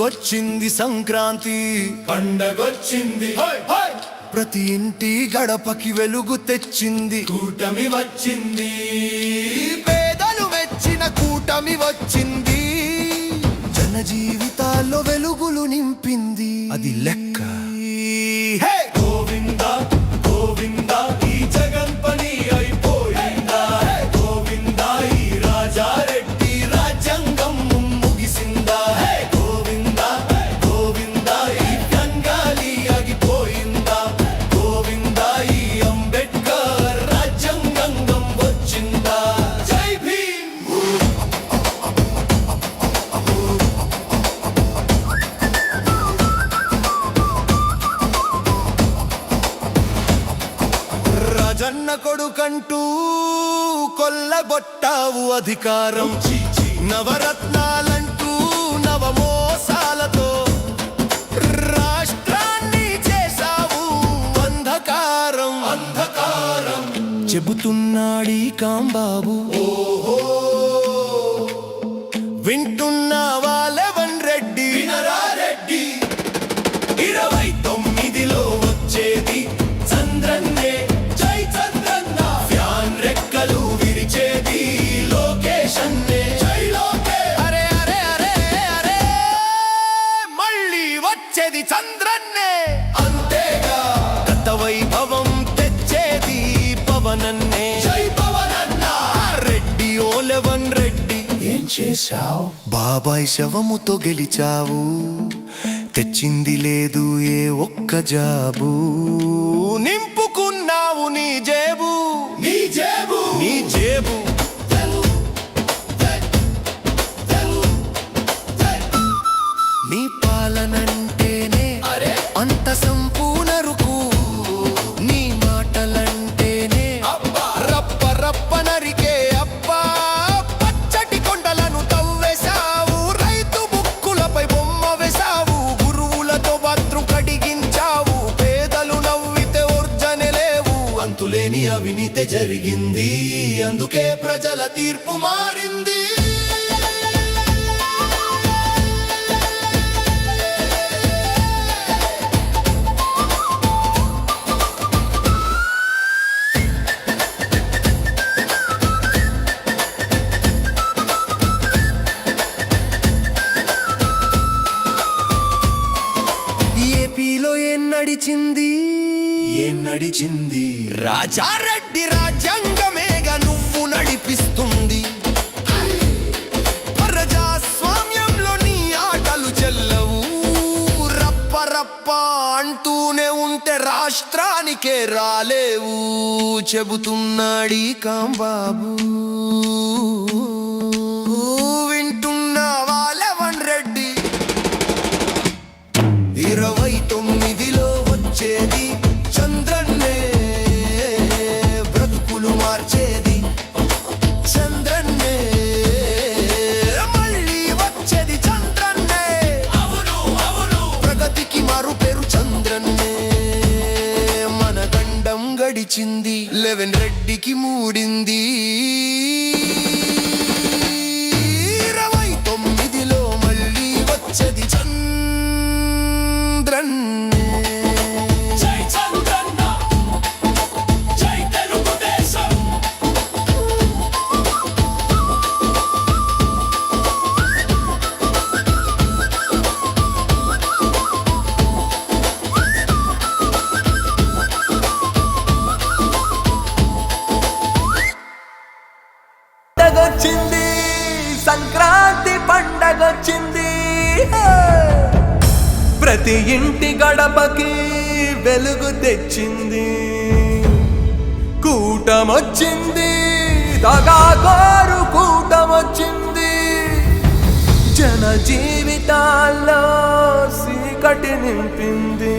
పండగొచ్చింది సంక్రాంతి పండగొచ్చింది ప్రతి ఇంటి గడపకి వెలుగు తెచ్చింది కూటమి వచ్చింది పేదలు మెచ్చిన కూటమి వచ్చింది జన జీవితాల్లో వెలుగులు నింపింది అది లెక్క గోవిందా గోవిందా ఈ జగన్ పని అయిపోయిందా గోవిందా ఈ రాజారెడ్డి రాజ్యాంగం ముగిసిందా గోవిందా గోవిందా ఈ బెంగాలీ ఆగిపోయిందా గోవిందా ఈ అంబేద్కర్ రాజ్యాంగం వచ్చిందా జై భీమ్ రాజన్న కొడుకంటూ కొల్లగొట్టావు అధికారం నవరత్నాలంటూ నవమోసాలతో రాష్ట్రాన్ని చేశావు అంధకారం అంధకారం చెబుతున్నాడీ కాంబాబు వింటున్నావా లెవన్ రెడ్డి వినరారెడ్డి 29లో వచ్చేది చంద్రన్నే జై చంద్రన్న ఫ్యాన్ రెక్కలు విరిచేది లోకేషన్నే జై లోకేష్ అరే అరే అరే అరే మళ్ళీ వచ్చేది చంద్రన్నే అంతేగా గత వైభవం తెచ్చేది పవనన్నే జై పవనన్న రెడ్డి ఓ లెవన్ రెడ్డి ఏం చేశావు బాబాయ్ శవముతో గెలిచావు తెచ్చింది లేదు ఏ ఒక్క జాబు నింపుకున్నావు నీ జేబు నీ జేబు నీ జేబు నీ పాలనంటేనే అరే అంత సంపూర్ణరుకు నీ మాటలంటేనే అబ్బా రప్ప రప్ప నరికే అబ్బా పచ్చటి కొండలను తవ్వేశావు రైతు బుక్కులపై బొమ్మ వేశావు గురువులతో బాత్రూం కడిగించావు పేదలు నవ్వితే ఓర్జనే లేవు అంతులేని అవినీతి జరిగింది అందుకే ప్రజల తీర్పు మారింది ఏపీలో ఏం నడిచింది ఏం నడిచింది రాజారెడ్డి రాజ్యాంగమేగా నువ్వు నడిపిస్తుంది ప్రజాస్వామ్యంలో నీ ఆటలు చెల్లవు రప్ప రప్ప అంటూనే ఉంటే రాష్ట్రానికే రాలేవు చెబుతున్నాడీ కాంబాబు వింటున్నావా లెవన్ రెడ్డి 29లో వచ్చేది చంద్రన్నే బ్రతుకులు మార్చేది చంద్రన్నే మళ్ళీ వచ్చేది చంద్రన్నే అవును అవును ప్రగతికి మారు పేరు చంద్రన్నే మన గండం గడిచింది లెవెన్ రెడ్డికి మూడింది 29లో మళ్ళీ వచ్చేది చంద్రన్నే జై చంద్రన్న జై తెలుగుదేశం పండగొచ్చింది సంక్రాంతి పండగొచ్చింది ప్రతి ఇంటి గడపకి వెలుగు తెచ్చింది కూటమొచ్చింది దగాకోరు కూటమొచ్చింది జన జీవితాల్లో చీకటి నింపింది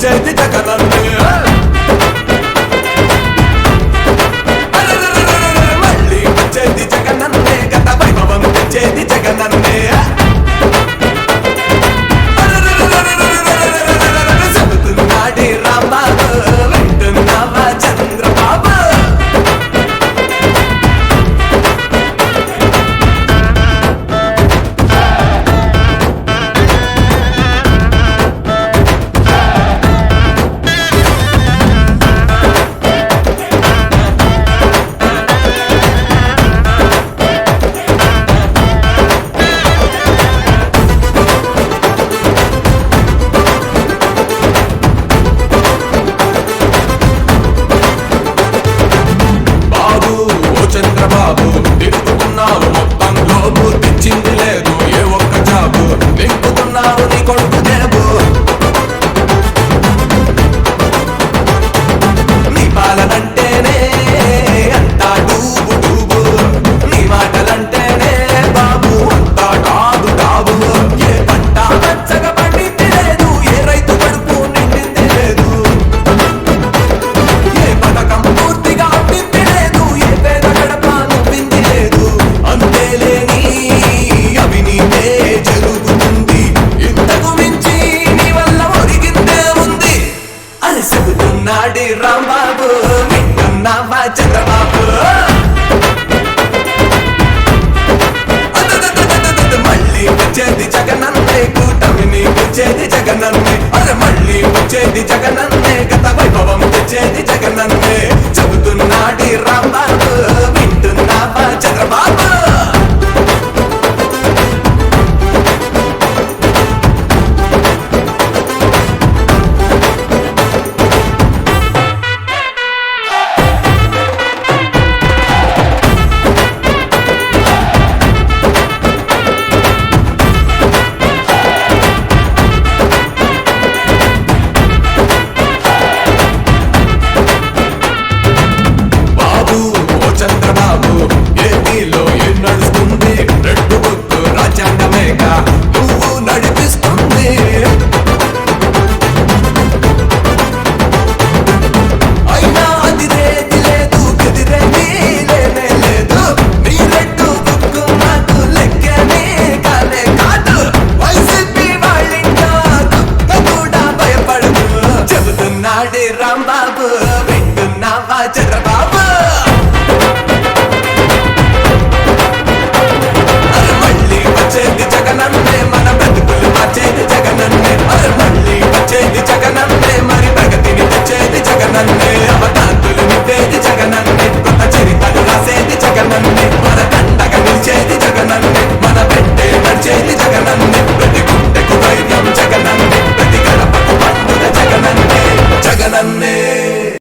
వచ్చేది జగనన్నే మళ్ళీ వచ్చేది జగనన్నే గత వైభవం తెచ్చేది జగనన్నే చెబుతున్నాడే రాంబాబు వింటున్నావా చంద్రబాబు చంద్రబాబు నింపుకున్నావు మొత్తం గ్లోబు తెచ్చింది లేదు ఏ ఒక్క జాబు నింపుకున్నావు నీ కొడుకు జేబు నీ పాలనంటేనే అంతా డూబు డూబు నీ మాటలంటేనే బాబు అంతా డాబు డాబు ఏ పంట పచ్చగా పండింది లేదు ఏ రైతు కడుపు నిండింది లేదు ఏ పథకం పూర్తిగా అందింది లేదు ఏ పేద గడప నవ్వింది లేదు అంతేలేని అవినీతే జరుగుతుంది ఇంతకు మించి నీ వల్ల ఒరిగిందే ఉంది అని చెబుతున్నాడు రాంబాబు వింటున్నావా చంద్రబాబు మళ్ళీ వచ్చేది జగనన్నే కూటమిని వచ్చేది జగనన్నే అరే మళ్ళీ వచ్చేది జగనన్నే గత వైభవం తెచ్చేది జగనన్నే చెబుతున్నాడు రాంబాబు వింటున్నావా చంద్రబాబు బాబు ఓ చంద్రబాబు ఏపీలో ఏం నడుస్తుంది రెడ్డు బుక్కు రాజ్యాంగమేగా నువ్వు నడిపిస్తుంది అయినా అదిరేది లేదు గదిరేది లేనే లేదు నీ రెడ్డు బుక్కు నాకు లెక్కనే కాలే కాదు వైసీపీ వాళ్ళింటో కుక్క కూడా భయపడదు చెబుతున్నాడు రాంబాబు వింటున్నావా చంద్రబాబు